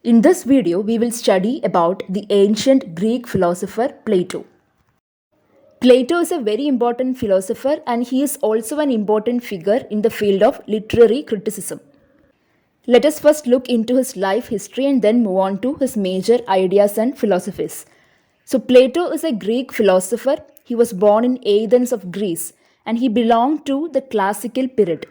In this video, we will study about the ancient Greek philosopher Plato. Plato is a very important philosopher and he is also an important figure in the field of literary criticism. Let us first look into his life history and then move on to his major ideas and philosophies. So, Plato is a Greek philosopher. He was born in Athens of Greece and he belonged to the classical period.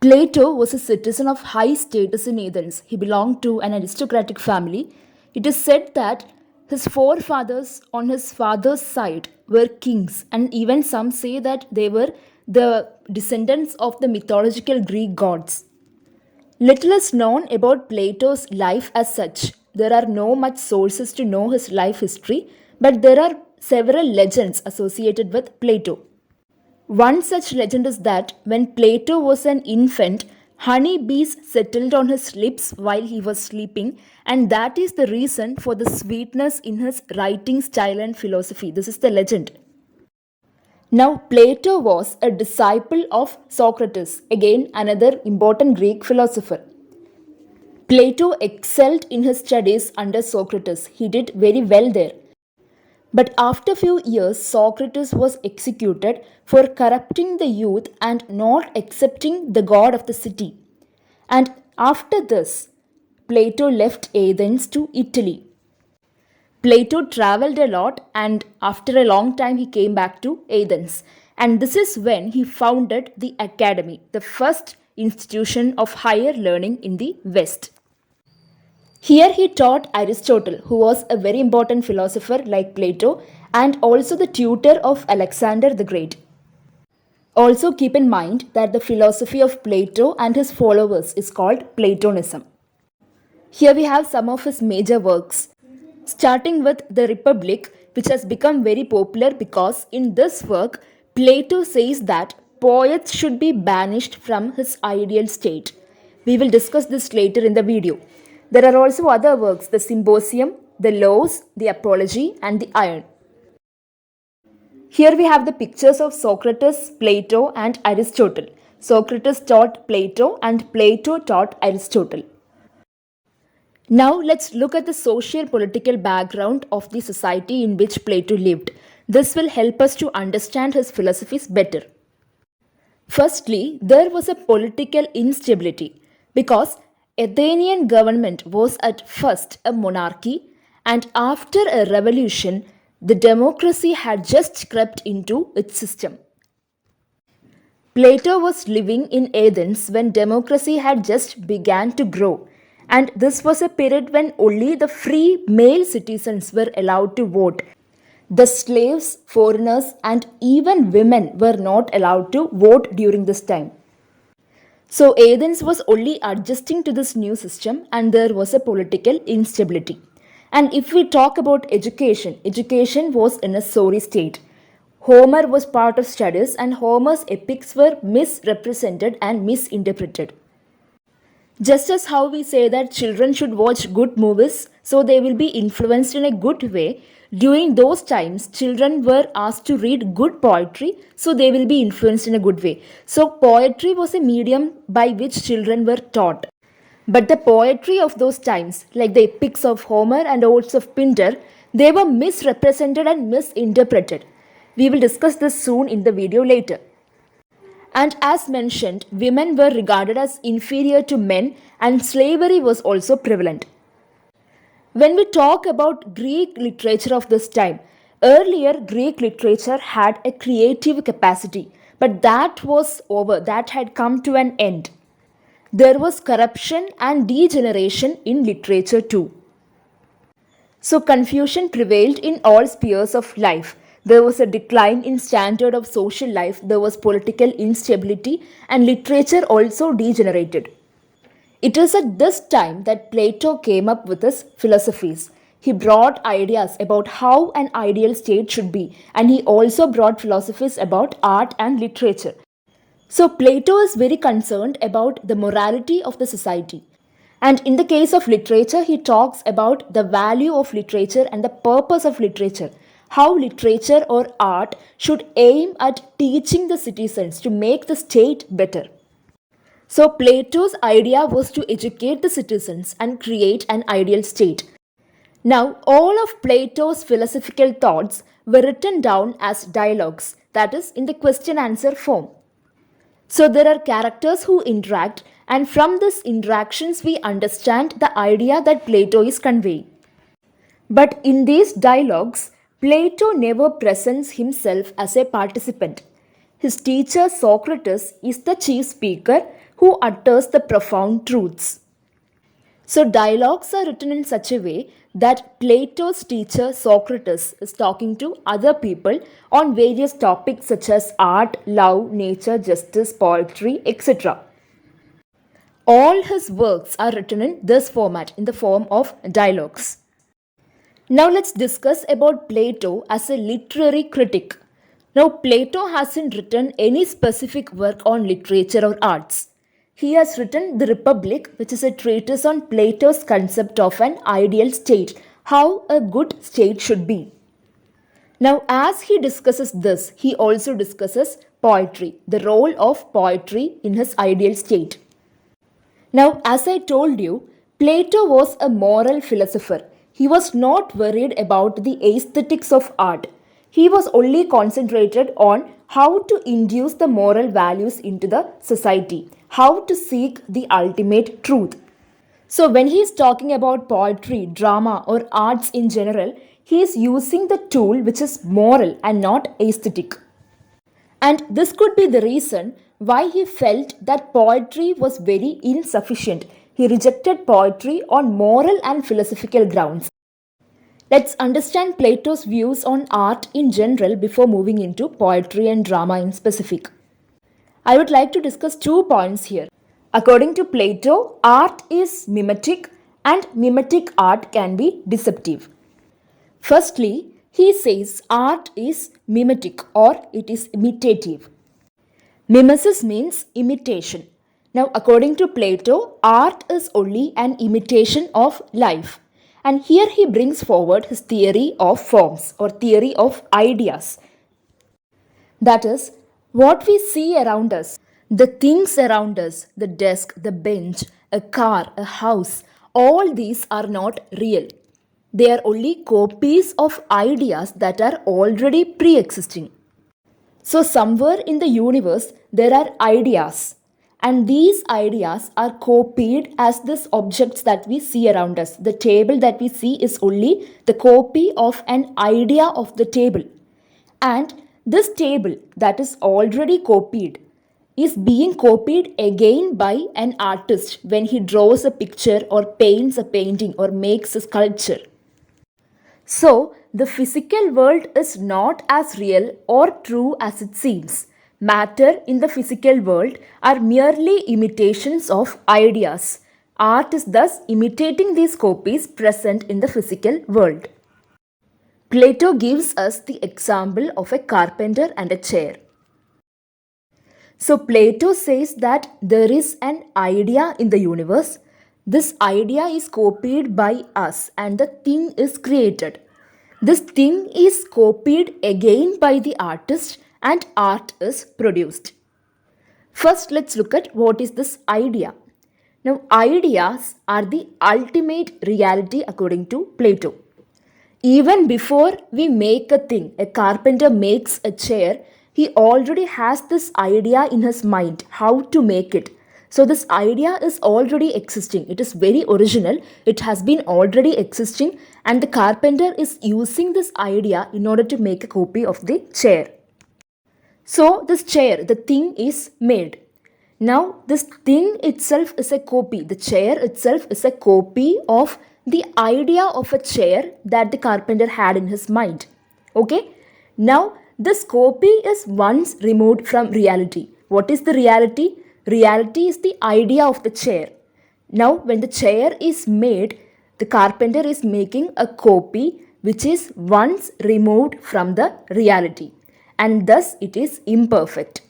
Plato was a citizen of high status in Athens. He belonged to an aristocratic family. It is said that his forefathers on his father's side were kings, and even some say that they were the descendants of the mythological Greek gods. Little is known about Plato's life as such. There are no much sources to know his life history, but there are several legends associated with Plato. One such legend is that when Plato was an infant, honey bees settled on his lips while he was sleeping, and that is the reason for the sweetness in his writing style and philosophy. This is the legend. Now, Plato was a disciple of Socrates, again another important Greek philosopher. Plato excelled in his studies under Socrates. He did very well there. But after few years, Socrates was executed for corrupting the youth and not accepting the god of the city. And after this, Plato left Athens to Italy. Plato traveled a lot and after a long time he came back to Athens. And this is when he founded the academy, the first institution of higher learning in the West. Here he taught Aristotle, who was a very important philosopher like Plato and also the tutor of Alexander the Great. Also keep in mind that the philosophy of Plato and his followers is called Platonism. Here we have some of his major works, starting with The Republic, which has become very popular because in this work, Plato says that poets should be banished from his ideal state. We will discuss this later in the video. There are also other works, the Symposium, the Laws, the Apology, and the Iron. Here we have the pictures of Socrates, Plato, and Aristotle. Socrates taught Plato and Plato taught Aristotle. Now let's look at the socio-political background of the society in which Plato lived. This will help us to understand his philosophies better. Firstly, there was a political instability because Athenian government was at first a monarchy, and after a revolution, the democracy had just crept into its system. Plato was living in Athens when democracy had just began to grow, and this was a period when only the free male citizens were allowed to vote. The slaves, foreigners, and even women were not allowed to vote during this time. So Athens was only adjusting to this new system and there was a political instability. And if we talk about education, education was in a sorry state. Homer was part of studies and Homer's epics were misrepresented and misinterpreted. Just as how we say that children should watch good movies so they will be influenced in a good way, during those times children were asked to read good poetry so they will be influenced in a good way. So poetry was a medium by which children were taught. But the poetry of those times, like the epics of Homer and odes of Pindar, they were misrepresented and misinterpreted. We will discuss this soon in the video later. And as mentioned, women were regarded as inferior to men and slavery was also prevalent. When we talk about Greek literature of this time, earlier Greek literature had a creative capacity, but that was over, that had come to an end. There was corruption and degeneration in literature too. So confusion prevailed in all spheres of life. There was a decline in standard of social life, there was political instability, and literature also degenerated. It is at this time that Plato came up with his philosophies. He brought ideas about how an ideal state should be, and he also brought philosophies about art and literature. So Plato is very concerned about the morality of the society. And in the case of literature, he talks about the value of literature and the purpose of literature. How literature or art should aim at teaching the citizens to make the state better. So Plato's idea was to educate the citizens and create an ideal state. Now, all of Plato's philosophical thoughts were written down as dialogues, that is, in the question answer form. So, there are characters who interact, and from these interactions, we understand the idea that Plato is conveying. But in these dialogues, Plato never presents himself as a participant. His teacher Socrates is the chief speaker who utters the profound truths. So, dialogues are written in such a way that Plato's teacher Socrates is talking to other people on various topics such as art, love, nature, justice, poetry, etc. All his works are written in this format, in the form of dialogues. Now let's discuss about Plato as a literary critic. Now Plato hasn't written any specific work on literature or arts. He has written The Republic, which is a treatise on Plato's concept of an ideal state, how a good state should be. Now, as he discusses this, he also discusses poetry, the role of poetry in his ideal state. Now, as I told you, Plato was a moral philosopher. He was not worried about the aesthetics of art. He was only concentrated on how to induce the moral values into the society, how to seek the ultimate truth. So, when he is talking about poetry, drama, or arts in general, he is using the tool which is moral and not aesthetic. And this could be the reason why he felt that poetry was very insufficient. He rejected poetry on moral and philosophical grounds. Let's understand Plato's views on art in general before moving into poetry and drama in specific. I would like to discuss 2 points here. According to Plato, art is mimetic and mimetic art can be deceptive. Firstly, he says art is mimetic or it is imitative. Mimesis means imitation. Now, according to Plato, art is only an imitation of life. And here he brings forward his theory of forms or theory of ideas. That is, what we see around us, the things around us, the desk, the bench, a car, a house, all these are not real. They are only copies of ideas that are already pre existing. So, somewhere in the universe, there are ideas, and these ideas are copied as these objects that we see around us. The table that we see is only the copy of an idea of the table. And this table that is already copied is being copied again by an artist when he draws a picture or paints a painting or makes a sculpture. So, the physical world is not as real or true as it seems. Matter in the physical world are merely imitations of ideas. Art is thus imitating these copies present in the physical world. Plato gives us the example of a carpenter and a chair. So, Plato says that there is an idea in the universe. This idea is copied by us and the thing is created. This thing is copied again by the artist and art is produced. First, let's look at what is this idea. Now, ideas are the ultimate reality according to Plato. Even before we make a thing, a carpenter makes a chair, he already has this idea in his mind how to make it. So this idea is already existing. It is very original. It has been already existing and the carpenter is using this idea in order to make a copy of the chair. So this chair, the thing is made. Now this thing itself is a copy. The chair itself is a copy of the idea of a chair that the carpenter had in his mind. Okay? Now this copy is once removed from reality. What is the reality? Reality is the idea of the chair. Now when the chair is made, the carpenter is making a copy which is once removed from the reality and thus it is imperfect.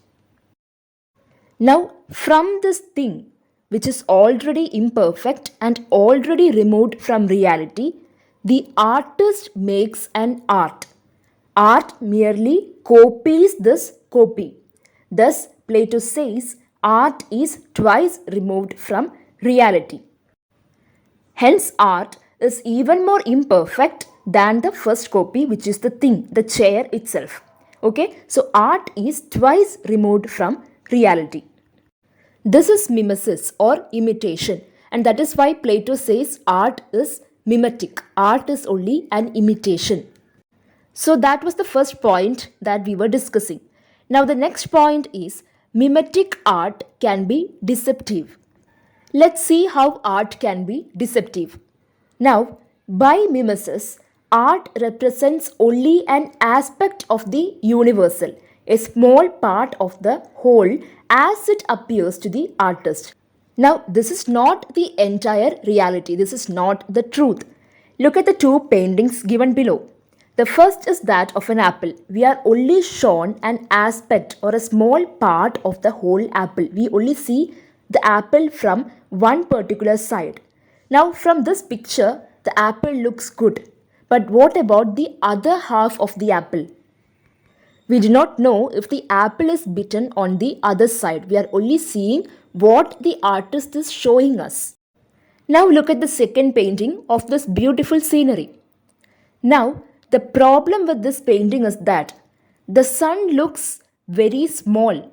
Now from this thing which is already imperfect and already removed from reality, the artist makes an art. Art merely copies this copy. Thus, Plato says art is twice removed from reality. Hence, art is even more imperfect than the first copy, which is the thing, the chair itself. Okay, so art is twice removed from reality. This is mimesis or imitation, and that is why Plato says art is mimetic. Art is only an imitation. So that was the first point that we were discussing. Now, the next point is mimetic art can be deceptive. Let's see how art can be deceptive. Now, by mimesis, art represents only an aspect of the universal, a small part of the whole as it appears to the artist. Now, this is not the entire reality, this is not the truth. Look at the two paintings given below. The first is that of an apple. We are only shown an aspect or a small part of the whole apple. We only see the apple from one particular side. Now, from this picture, the apple looks good. But what about the other half of the apple? We do not know if the apple is bitten on the other side. We are only seeing what the artist is showing us. Now, look at the second painting of this beautiful scenery. Now, the problem with this painting is that the sun looks very small.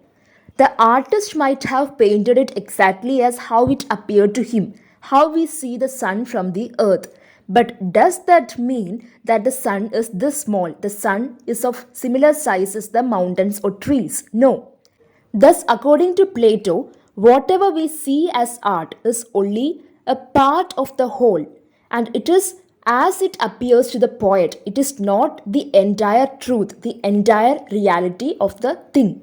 The artist might have painted it exactly as how it appeared to him, how we see the sun from the earth. But does that mean that the sun is this small? The sun is of similar size as the mountains or trees? No. Thus, according to Plato, whatever we see as art is only a part of the whole, and it is as it appears to the poet. It is not the entire truth, the entire reality of the thing.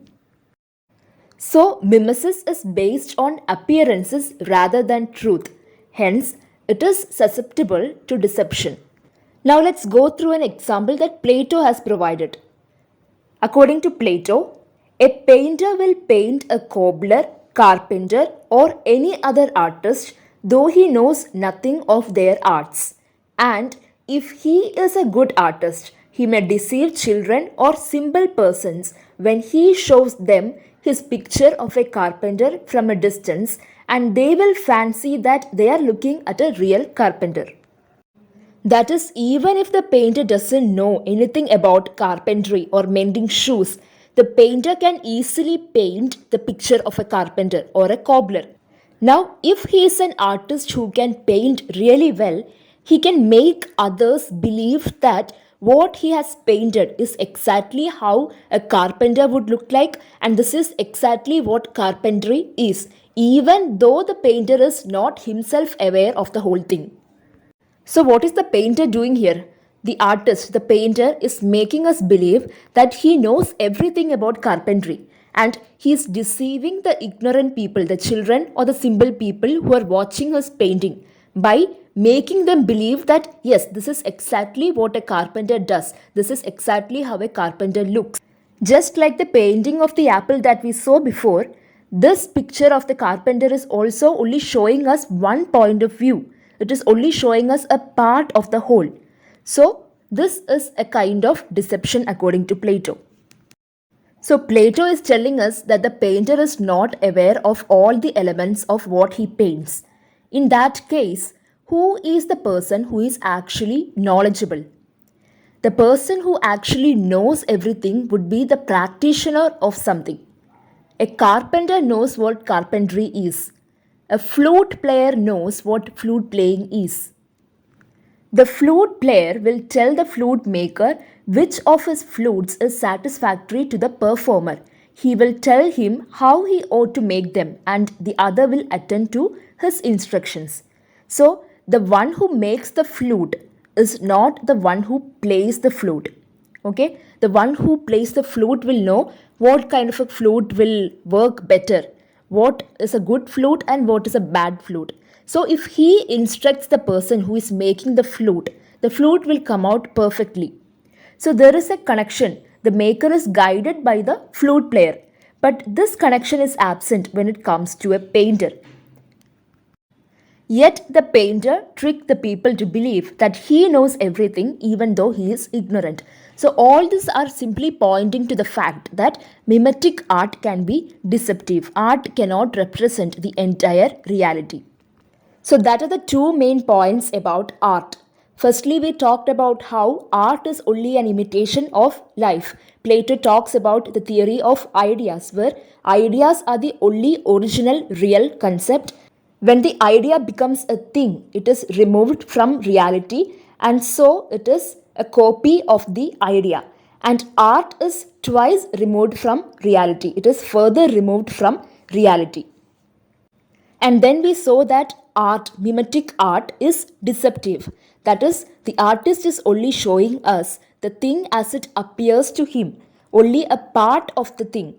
So, mimesis is based on appearances rather than truth. Hence, it is susceptible to deception. Now, let's go through an example that Plato has provided. According to Plato, a painter will paint a cobbler, carpenter, or any other artist, though he knows nothing of their arts. And if he is a good artist, he may deceive children or simple persons when he shows them his picture of a carpenter from a distance, and they will fancy that they are looking at a real carpenter. That is, even if the painter doesn't know anything about carpentry or mending shoes, the painter can easily paint the picture of a carpenter or a cobbler. Now, if he is an artist who can paint really well, he can make others believe that what he has painted is exactly how a carpenter would look like, and this is exactly what carpentry is, even though the painter is not himself aware of the whole thing. So, what is the painter doing here? The artist, the painter, is making us believe that he knows everything about carpentry, and he is deceiving the ignorant people, the children or the simple people who are watching his painting, by making them believe that yes, this is exactly what a carpenter does, this is exactly how a carpenter looks. Just like the painting of the apple that we saw before, this picture of the carpenter is also only showing us one point of view. It is only showing us a part of the whole. So, this is a kind of deception according to Plato. So, Plato is telling us that the painter is not aware of all the elements of what he paints. In that case, who is the person who is actually knowledgeable? The person who actually knows everything would be the practitioner of something. A carpenter knows what carpentry is. A flute player knows what flute playing is. The flute player will tell the flute maker which of his flutes is satisfactory to the performer. He will tell him how he ought to make them, and the other will attend to his instructions. So, the one who makes the flute is not the one who plays the flute. Okay? The one who plays the flute will know what kind of a flute will work better, what is a good flute and what is a bad flute. So, if he instructs the person who is making the flute will come out perfectly. So, there is a connection. The maker is guided by the flute player, but this connection is absent when it comes to a painter. Yet the painter tricked the people to believe that he knows everything even though he is ignorant. So, all these are simply pointing to the fact that mimetic art can be deceptive. Art cannot represent the entire reality. So, that are the two main points about art. Firstly, we talked about how art is only an imitation of life. Plato talks about the theory of ideas, where ideas are the only original real concept. When the idea becomes a thing, it is removed from reality, and so it is a copy of the idea. And art is twice removed from reality, it is further removed from reality. And then we saw that art, mimetic art, is deceptive. That is, the artist is only showing us the thing as it appears to him, only a part of the thing.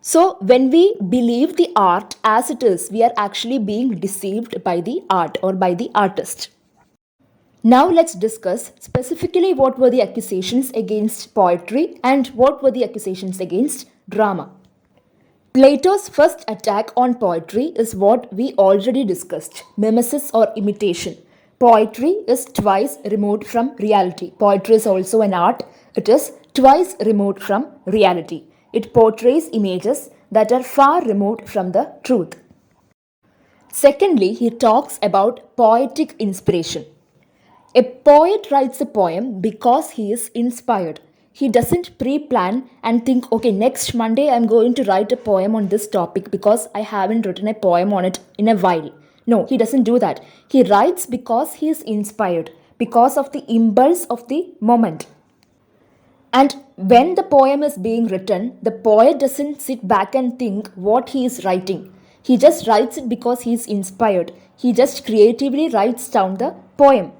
So, when we believe the art as it is, we are actually being deceived by the art or by the artist. Now, let's discuss specifically what were the accusations against poetry and what were the accusations against drama. Plato's first attack on poetry is what we already discussed, mimesis or imitation. Poetry is twice removed from reality. Poetry is also an art, it is twice removed from reality. It portrays images that are far removed from the truth. Secondly, he talks about poetic inspiration. A poet writes a poem because he is inspired. He doesn't pre plan and think, okay, next Monday I'm going to write a poem on this topic because I haven't written a poem on it in a while. No, he doesn't do that. He writes because he is inspired, because of the impulse of the moment. And when the poem is being written, the poet doesn't sit back and think what he is writing. He just writes it because he is inspired. He just creatively writes down the poem.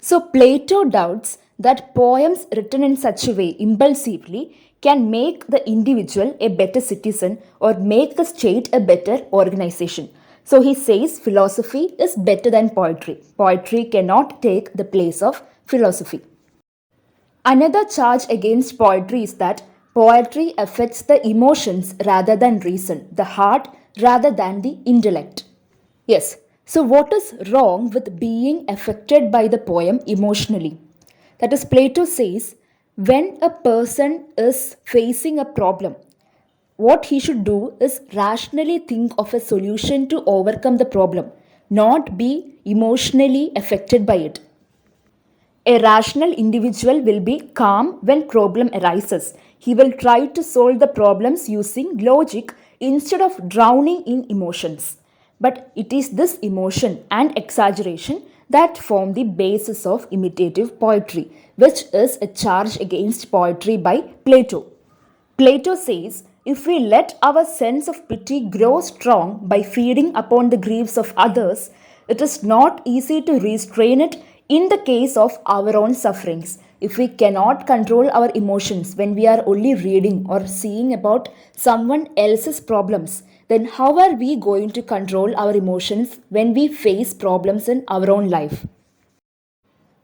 So, Plato doubts that poems written in such a way impulsively can make the individual a better citizen or make the state a better organization. So, he says philosophy is better than poetry. Poetry cannot take the place of philosophy. Another charge against poetry is that poetry affects the emotions rather than reason, the heart rather than the intellect. Yes, so what is wrong with being affected by the poem emotionally? That is, Plato says when a person is facing a problem, what he should do is rationally think of a solution to overcome the problem, not be emotionally affected by it. A rational individual will be calm when problem arises. He will try to solve the problems using logic instead of drowning in emotions. But it is this emotion and exaggeration that form the basis of imitative poetry, which is a charge against poetry by Plato. Plato says, if we let our sense of pity grow strong by feeding upon the griefs of others, it is not easy to restrain it in the case of our own sufferings. If we cannot control our emotions when we are only reading or seeing about someone else's problems, then how are we going to control our emotions when we face problems in our own life?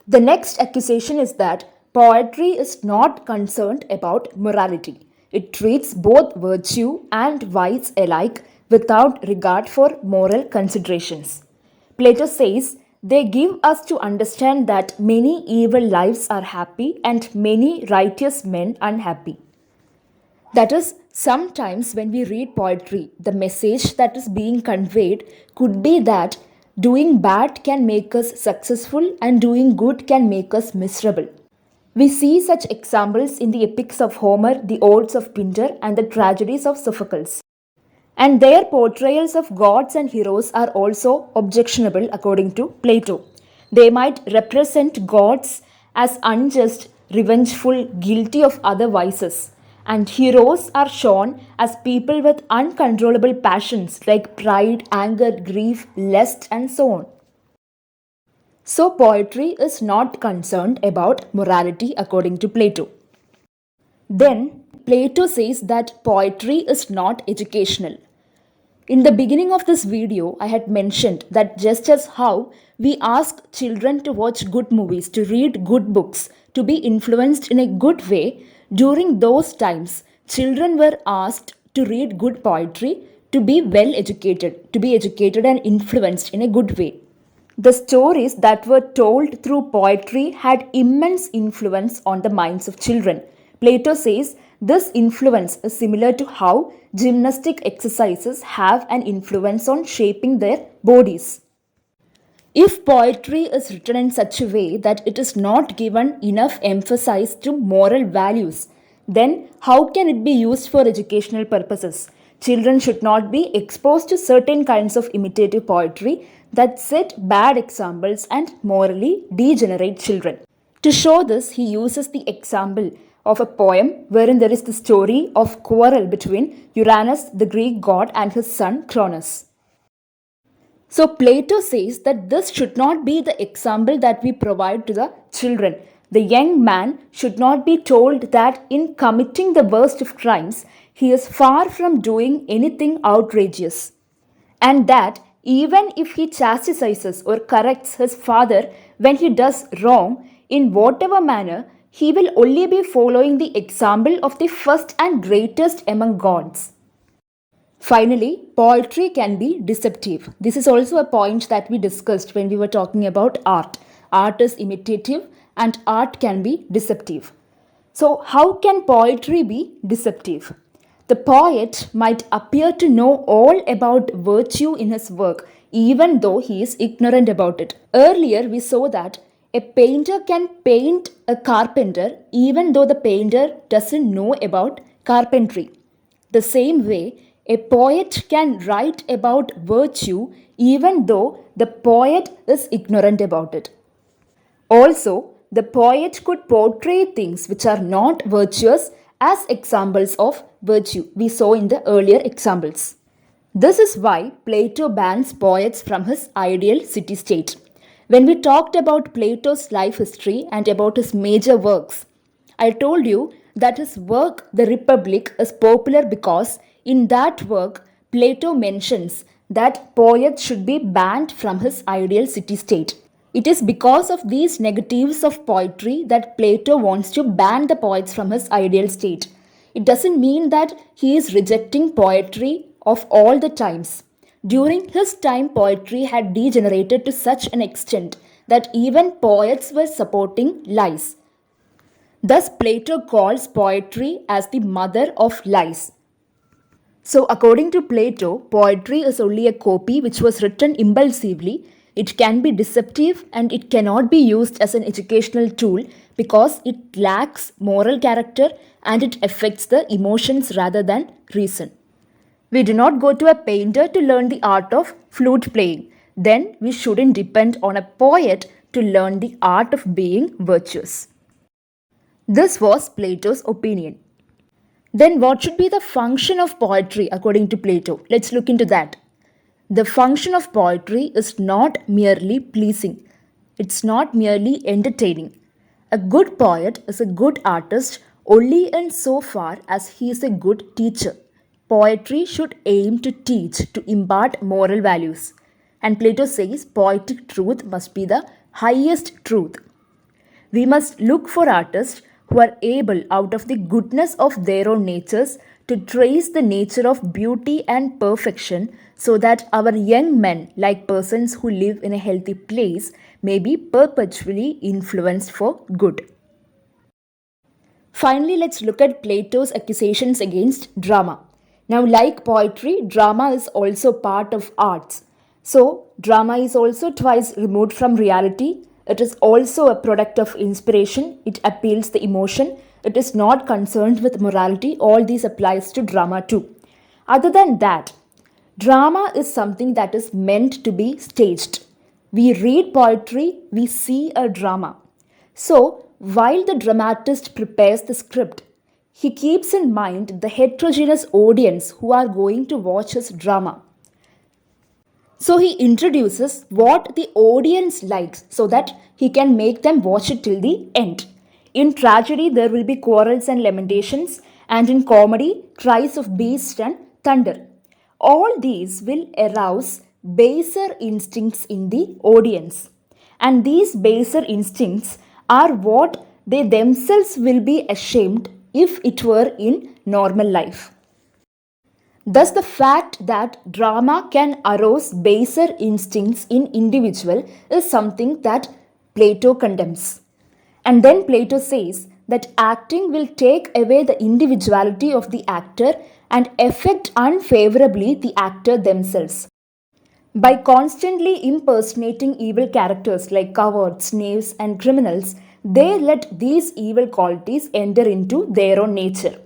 The next accusation is that poetry is not concerned about morality. It treats both virtue and vice alike without regard for moral considerations. Plato says they give us to understand that many evil lives are happy and many righteous men unhappy. That is, sometimes when we read poetry, the message that is being conveyed could be that doing bad can make us successful and doing good can make us miserable. We see such examples in the epics of Homer, the odes of Pindar, and the tragedies of Sophocles. And their portrayals of gods and heroes are also objectionable according to Plato. They might represent gods as unjust, revengeful, guilty of other vices, and heroes are shown as people with uncontrollable passions like pride, anger, grief, lust, and so on. So, poetry is not concerned about morality according to Plato. Then, Plato says that poetry is not educational. In the beginning of this video, I had mentioned that just as how we ask children to watch good movies, to read good books, to be influenced in a good way, during those times, children were asked to read good poetry, to be well educated, to be educated and influenced in a good way. The stories that were told through poetry had immense influence on the minds of children. Plato says this influence is similar to how gymnastic exercises have an influence on shaping their bodies. If poetry is written in such a way that it is not given enough emphasis to moral values, then how can it be used for educational purposes? Children should not be exposed to certain kinds of imitative poetry that set bad examples and morally degenerate children. To show this, he uses the example of a poem wherein there is the story of quarrel between Uranus, the Greek god, and his son Cronus. So Plato says that this should not be the example that we provide to the children. The young man should not be told that in committing the worst of crimes, he is far from doing anything outrageous. And that even if he chastises or corrects his father when he does wrong, in whatever manner, he will only be following the example of the first and greatest among gods. Finally, poetry can be deceptive. This is also a point that we discussed when we were talking about art. Art is imitative and art can be deceptive. So, how can poetry be deceptive? The poet might appear to know all about virtue in his work, even though he is ignorant about it. Earlier, we saw that a painter can paint a carpenter even though the painter doesn't know about carpentry. The same way, a poet can write about virtue even though the poet is ignorant about it. Also, the poet could portray things which are not virtuous as examples of virtue we saw in the earlier examples. This is why Plato bans poets from his ideal city state. When we talked about Plato's life history and about his major works, I told you that his work, The Republic, is popular because in that work, Plato mentions that poets should be banned from his ideal city state. It is because of these negatives of poetry that Plato wants to ban the poets from his ideal state. It doesn't mean that he is rejecting poetry of all the times. During his time, poetry had degenerated to such an extent that even poets were supporting lies. Thus, Plato calls poetry as the mother of lies. So, according to Plato, poetry is only a copy which was written impulsively. It can be deceptive and it cannot be used as an educational tool because it lacks moral character and it affects the emotions rather than reason. We do not go to a painter to learn the art of flute playing. Then we shouldn't depend on a poet to learn the art of being virtuous. This was Plato's opinion. Then, what should be the function of poetry according to Plato? Let's look into that. The function of poetry is not merely pleasing, it's not merely entertaining. A good poet is a good artist only in so far as he is a good teacher. Poetry should aim to teach, to impart moral values. And Plato says poetic truth must be the highest truth. We must look for artists who are able, out of the goodness of their own natures, to trace the nature of beauty and perfection so that our young men, like persons who live in a healthy place, may be perpetually influenced for good. Finally, let's look at Plato's accusations against drama. Now, like poetry, drama is also part of arts. So, drama is also twice removed from reality. It is also a product of inspiration. It appeals the emotion. It is not concerned with morality. All these applies to drama too. Other than that, drama is something that is meant to be staged. We read poetry, we see a drama. So, while the dramatist prepares the script, he keeps in mind the heterogeneous audience who are going to watch his drama. So he introduces what the audience likes so that he can make them watch it till the end. In tragedy, there will be quarrels and lamentations, and in comedy, cries of beast and thunder. All these will arouse baser instincts in the audience. And these baser instincts are what they themselves will be ashamed if it were in normal life. Thus, the fact that drama can arouse baser instincts in individual is something that Plato condemns. And then Plato says that acting will take away the individuality of the actor and affect unfavorably the actor themselves. By constantly impersonating evil characters like cowards, knaves, and criminals, they let these evil qualities enter into their own nature.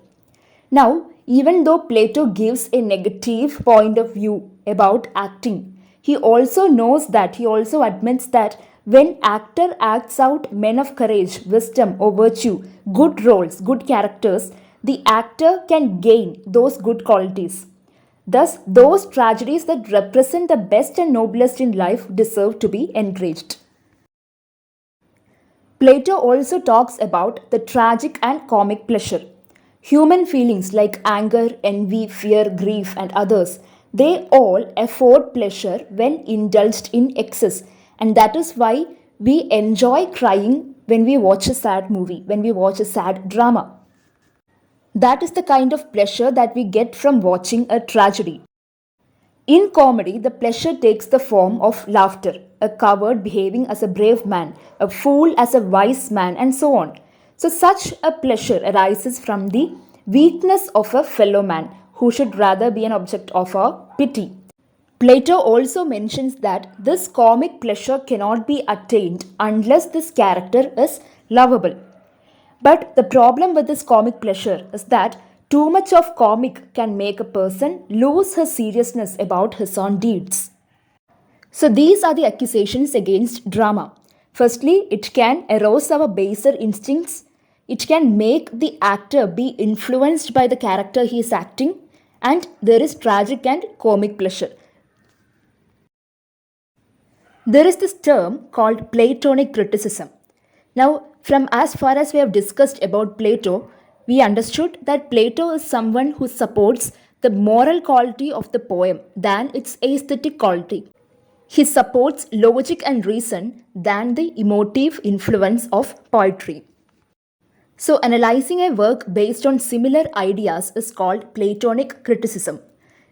Now, even though Plato gives a negative point of view about acting, he also admits that when actor acts out men of courage, wisdom or virtue, good roles, good characters, the actor can gain those good qualities. Thus, those tragedies that represent the best and noblest in life deserve to be encouraged. Plato also talks about the tragic and comic pleasure. Human feelings like anger, envy, fear, grief, and others, they all afford pleasure when indulged in excess. And that is why we enjoy crying when we watch a sad movie, when we watch a sad drama. That is the kind of pleasure that we get from watching a tragedy. In comedy, the pleasure takes the form of laughter, a coward behaving as a brave man, a fool as a wise man, and so on. So, such a pleasure arises from the weakness of a fellow man who should rather be an object of our pity. Plato also mentions that this comic pleasure cannot be attained unless this character is lovable. But the problem with this comic pleasure is that too much of comic can make a person lose his seriousness about his own deeds. So these are the accusations against drama. Firstly, it can arouse our baser instincts. It can make the actor be influenced by the character he is acting. And there is tragic and comic pleasure. There is this term called Platonic criticism. Now, from as far as we have discussed about Plato, we understood that Plato is someone who supports the moral quality of the poem than its aesthetic quality. He supports logic and reason than the emotive influence of poetry. So, analyzing a work based on similar ideas is called Platonic criticism.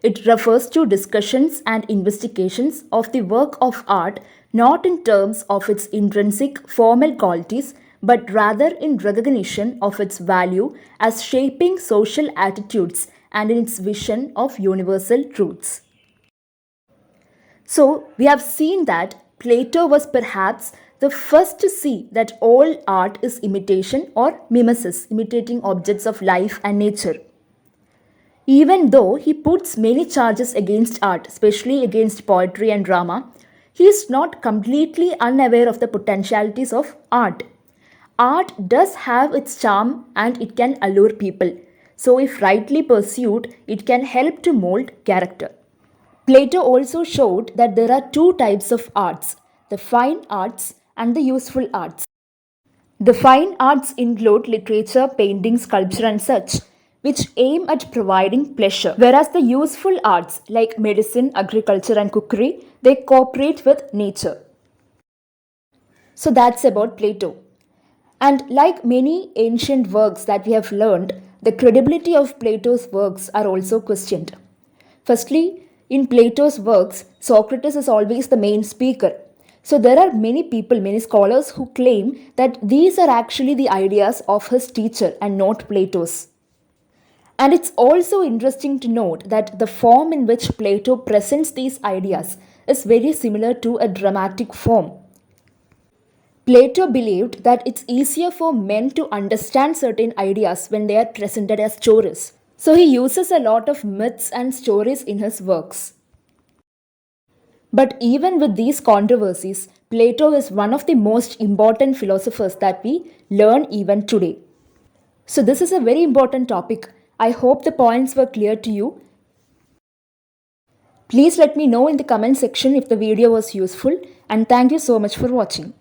It refers to discussions and investigations of the work of art not in terms of its intrinsic formal qualities but rather in recognition of its value as shaping social attitudes and in its vision of universal truths. So, we have seen that Plato was perhaps the first to see that all art is imitation or mimesis, imitating objects of life and nature. Even though he puts many charges against art, especially against poetry and drama, he is not completely unaware of the potentialities of art. Art does have its charm and it can allure people. So, if rightly pursued, it can help to mold character. Plato also showed that there are two types of arts, the fine arts and the useful arts. The fine arts include literature, painting, sculpture, and such, which aim at providing pleasure, whereas the useful arts like medicine, agriculture, and cookery they cooperate with nature. So that's about Plato. And like many ancient works that we have learned, the credibility of Plato's works are also questioned. Firstly, in Plato's works, Socrates is always the main speaker. So there are many people, many scholars who claim that these are actually the ideas of his teacher and not Plato's. And it's also interesting to note that the form in which Plato presents these ideas is very similar to a dramatic form. Plato believed that it's easier for men to understand certain ideas when they are presented as stories. So he uses a lot of myths and stories in his works. But even with these controversies, Plato is one of the most important philosophers that we learn even today. So this is a very important topic. I hope the points were clear to you. Please let me know in the comment section if the video was useful, and thank you so much for watching.